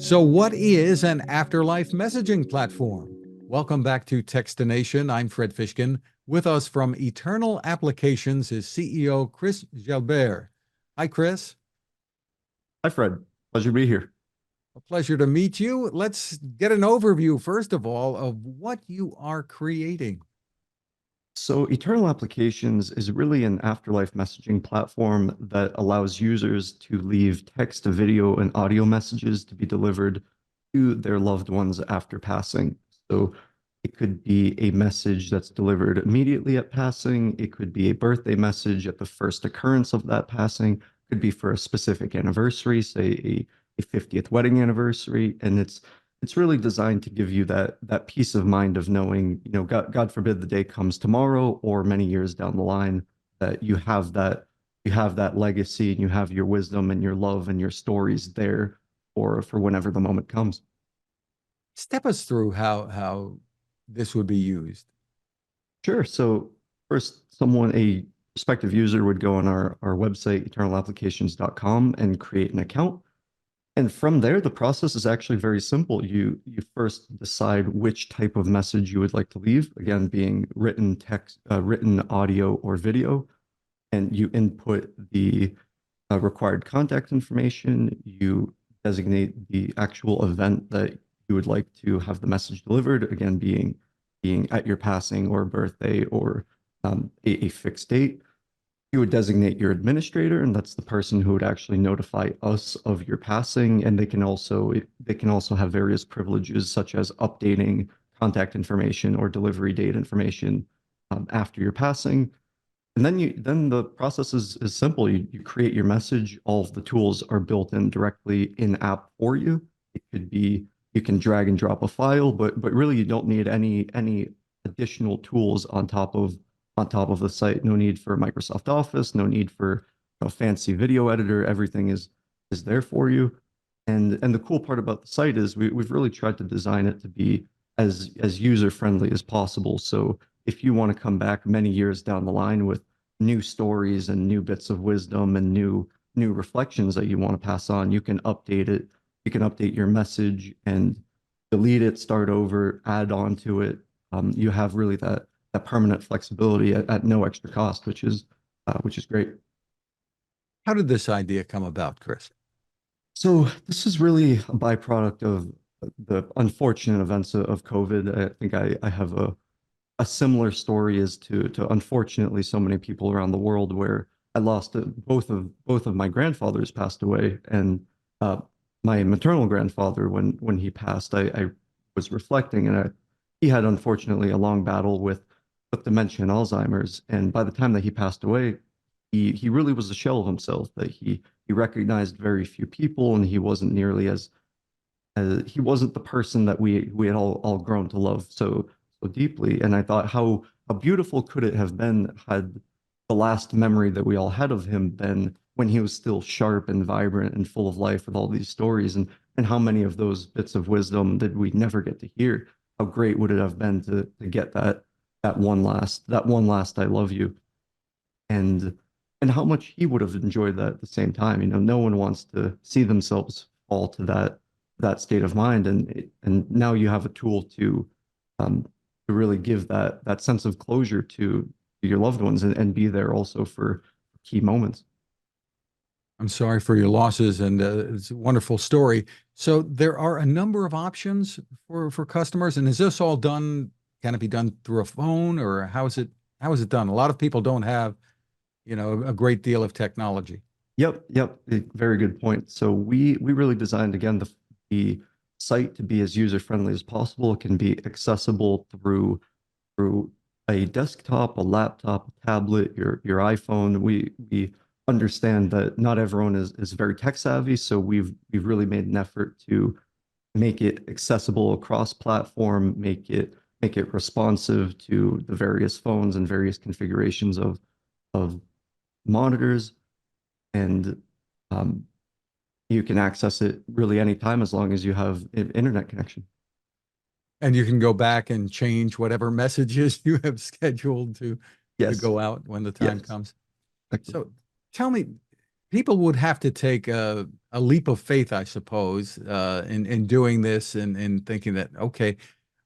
So, what is an afterlife messaging platform? Welcome back to Techstination. I'm Fred Fishkin. With us from Eternal Applications is CEO Chris Jalbert. Hi, Chris. Hi, Fred. Pleasure to be here. A pleasure to meet you. Let's get an overview, first of all, of what you are creating. So, Eternal Applications is really an afterlife messaging platform that allows users to leave text, video, and audio messages to be delivered to their loved ones after passing. So, it could be a message that's delivered immediately at passing. It could be a birthday message at the first occurrence of that passing. It could be for a specific anniversary, say a 50th wedding anniversary. And it's really designed to give you that peace of mind of knowing, God forbid the day comes tomorrow or many years down the line, that you have that legacy and you have your wisdom and your love and your stories there for whenever the moment comes. Step us through how this would be used. Sure. So first, a prospective user would go on our website, eternalapplications.com, and create an account. And from there, the process is actually very simple. You first decide which type of message you would like to leave, again, being written text, written audio, or video, and you input the required contact information. You designate the actual event that you would like to have the message delivered, again, being at your passing or birthday or a fixed date. You would designate your administrator, and that's the person who would actually notify us of your passing. And they can also have various privileges, such as updating contact information or delivery date information after your passing. And then the process is simple. You create your message. All of the tools are built in directly in app for you. It could be you can drag and drop a file, but really you don't need any additional tools on top of the site. No need for Microsoft Office, no need for a fancy video editor. Everything is there for you. And the cool part about the site is we've really tried to design it to be as user friendly as possible. So if you want to come back many years down the line with new stories and new bits of wisdom and new reflections that you want to pass on, you can update it. You can update your message and delete it, start over, add on to it. You have really that permanent flexibility at no extra cost, which is great. How did this idea come about, Chris? So this is really a byproduct of the unfortunate events of COVID. I think I have a similar story as to unfortunately so many people around the world, where I lost both of my grandfathers passed away, and uh, my maternal grandfather, when he passed, I was reflecting, and he had unfortunately a long battle with dementia and Alzheimer's. And by the time that he passed away, he really was a shell of himself. That he recognized very few people, and he wasn't nearly as he wasn't the person that we had all grown to love so deeply. And I thought, how beautiful could it have been had the last memory that we all had of him been when he was still sharp and vibrant and full of life with all these stories, and how many of those bits of wisdom did we never get to hear? How great would it have been to get that one last I love you, and how much he would have enjoyed that at the same time. No one wants to see themselves fall to that state of mind, and now you have a tool to really give that sense of closure to your loved ones, and be there also for key moments. I'm sorry for your losses, and it's a wonderful story. So there are a number of options for customers, and is this all done? Can it be done through a phone, or how is it done? A lot of people don't have, a great deal of technology. Yep, very good point. So we really designed, again, the site to be as user friendly as possible. It can be accessible through a desktop, a laptop, a tablet, your iPhone. We understand that not everyone is very tech savvy, so we've really made an effort to make it accessible across platform, make it responsive to the various phones and various configurations of monitors, and um, you can access it really anytime as long as you have an internet connection. And you can go back and change whatever messages you have scheduled to Yes, go out when the time yes, comes. exactly. So tell me, people would have to take a leap of faith, I suppose, in doing this and thinking that, okay,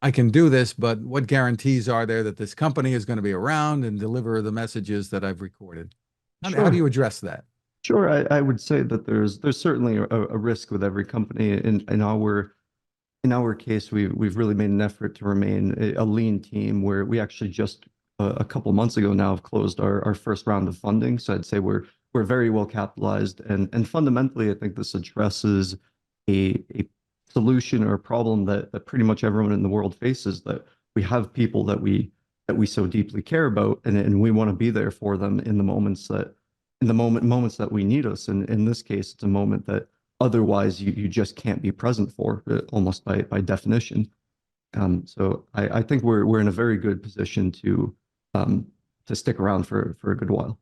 I can do this, but what guarantees are there that this company is going to be around and deliver the messages that I've recorded? How do Sure. you address that? Sure, I would say that there's certainly a risk with every company. In our case, we've really made an effort to remain a lean team where we actually just a couple months ago now have closed our first round of funding. So I'd say we're very well capitalized, and fundamentally, I think this addresses a solution or a problem that pretty much everyone in the world faces, that we have people that we so deeply care about, and we want to be there for them in the moments that we need us. And in this case, it's a moment that otherwise you just can't be present for, almost by definition. So I think we're in a very good position to stick around for a good while.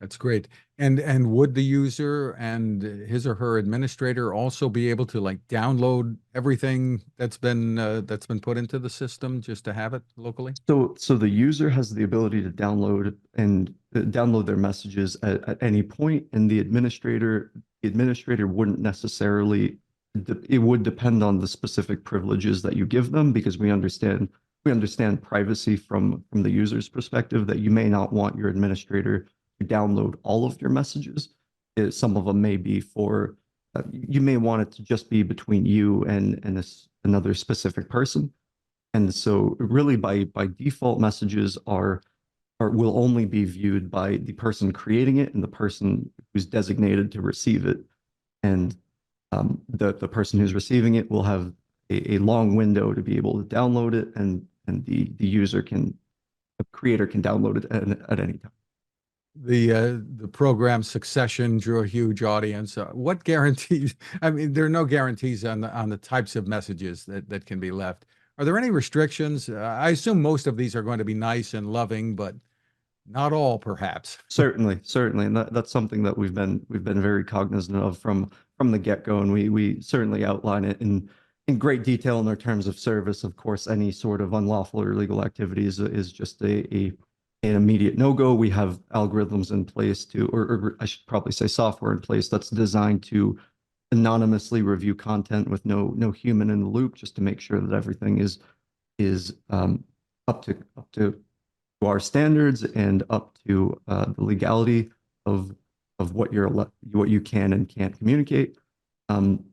That's great. And would the user and his or her administrator also be able to like download everything that's been put into the system just to have it locally? So the user has the ability to download their messages at any point, and the administrator wouldn't necessarily. It would depend on the specific privileges that you give them, because we understand privacy from the user's perspective, that you may not want your administrator to download all of your messages. Some of them may be for you may want it to just be between you and another specific person. And so really by default, messages will only be viewed by the person creating it and the person who's designated to receive it. And the person who's receiving it will have a long window to be able to download it, and the creator can download it at any time. The program Succession drew a huge audience. What guarantees? I mean, there are no guarantees on the types of messages that can be left. Are there any restrictions? I assume most of these are going to be nice and loving, but not all, perhaps. Certainly, and that's something that we've been very cognizant of from the get-go, and we certainly outline it in great detail in our terms of service. Of course, any sort of unlawful or illegal activities is just an immediate no-go. We have algorithms in place or I should probably say software in place that's designed to anonymously review content with no human in the loop, just to make sure that everything is up to our standards and up to the legality of what you can and can't communicate. Um,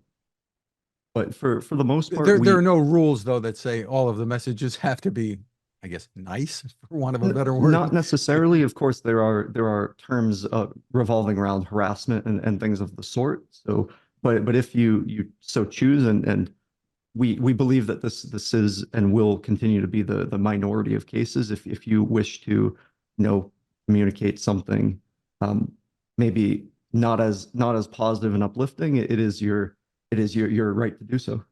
but for the most part, There are no rules though that say all of the messages have to be, I guess, nice, for want of a better not word. necessarily. Of course, there are terms revolving around harassment and things of the sort. So, but if you so choose, and we believe that this is and will continue to be the minority of cases. If you wish to, communicate something, um, maybe not as positive and uplifting, it is your right to do so.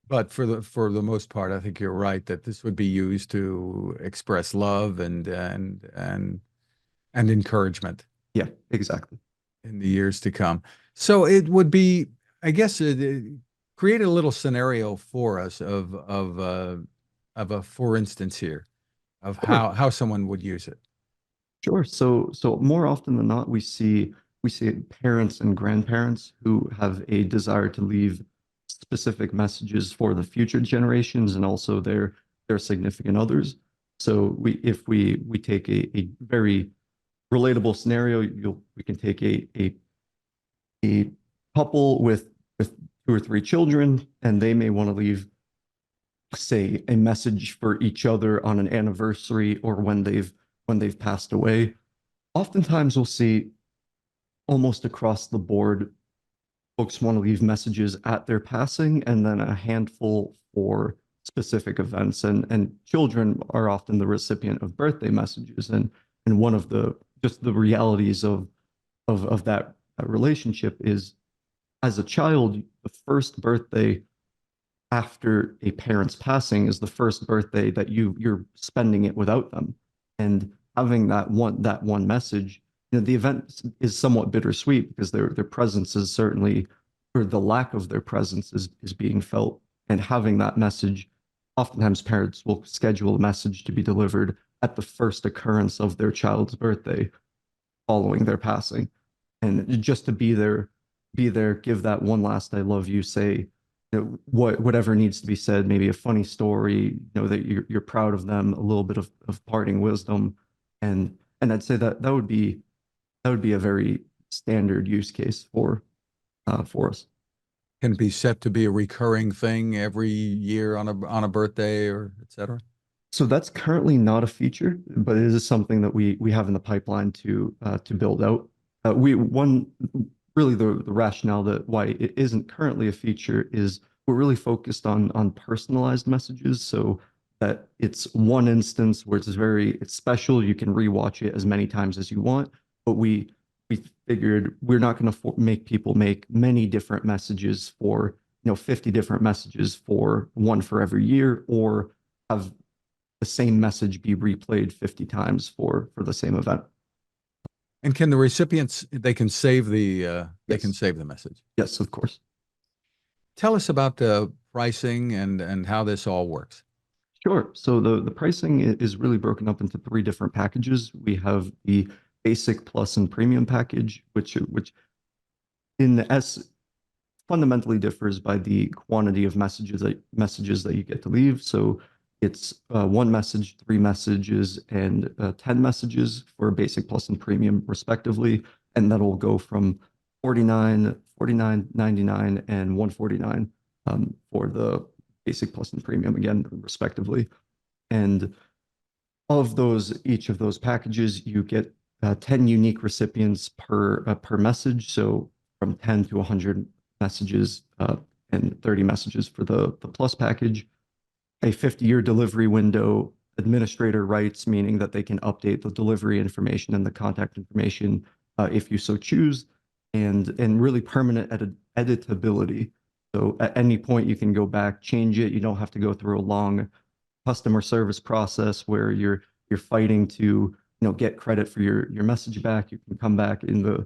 But for the most part, I think you're right that this would be used to express love and encouragement Yeah, exactly. in the years to come. So it would be, I guess, create a little scenario for us of a for instance here of Sure. how someone would use it. Sure. So more often than not, we see parents and grandparents who have a desire to leave specific messages for the future generations and also their significant others. So if we take a very relatable scenario, we can take a couple with two or three children, and they may want to leave, say, a message for each other on an anniversary or when they've passed away. Oftentimes we'll see almost across the board, folks want to leave messages at their passing and then a handful for specific events. And children are often the recipient of birthday messages. And one of the realities of that relationship is, as a child, the first birthday after a parent's passing is the first birthday that you're spending it without them. And having that one message, the event is somewhat bittersweet because their presence is certainly, or the lack of their presence is being felt. And having that message, oftentimes parents will schedule a message to be delivered at the first occurrence of their child's birthday following their passing. And just to be there be there, give that one last I love you, say, whatever needs to be said, maybe a funny story, that you're proud of them, a little bit of parting wisdom. And I'd say that that would be a very standard use case for us. Can it be set to be a recurring thing every year on a birthday or et cetera? So that's currently not a feature, but it is something that we have in the pipeline to build out. We one really the rationale that why it isn't currently a feature is we're really focused on personalized messages, so that it's one instance where it's special. You can rewatch it as many times as you want, but we figured we're not going to make people make many different messages for 50 different messages for one for every year, or have the same message be replayed 50 times for the same event. And can the recipients, they can save they can Yes. save the message? Yes, of course. Tell us about the pricing and how this all works. Sure. So the pricing is really broken up into three different packages. We have the basic, plus, and premium package, which in the S fundamentally differs by the quantity of messages that you get to leave. So it's one message, three messages, and 10 messages for basic, plus, and premium, respectively. And that'll go from 49, 49.99, and 149 for the basic, plus, and premium, again, respectively. And of those, each of those packages, you get 10 unique recipients per message. So from 10 to 100 messages and 30 messages for the plus package. A 50-year delivery window, administrator rights, meaning that they can update the delivery information and the contact information if you so choose, and really permanent editability. So at any point you can go back, change it. You don't have to go through a long customer service process where you're fighting to get credit for your message back. You can come back in the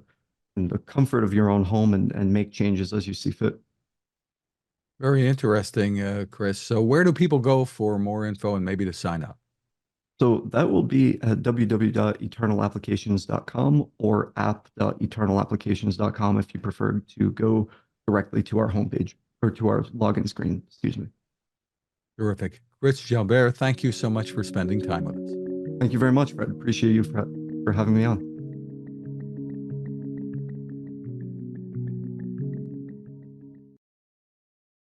comfort of your own home and make changes as you see fit. Very interesting, Chris. So where do people go for more info and maybe to sign up? So that will be at www.eternalapplications.com or app.eternalapplications.com if you prefer to go directly to our homepage or to our login screen, excuse me. Terrific. Chris Jalbert, thank you so much for spending time with us. Thank you very much, Fred. Appreciate you for having me on.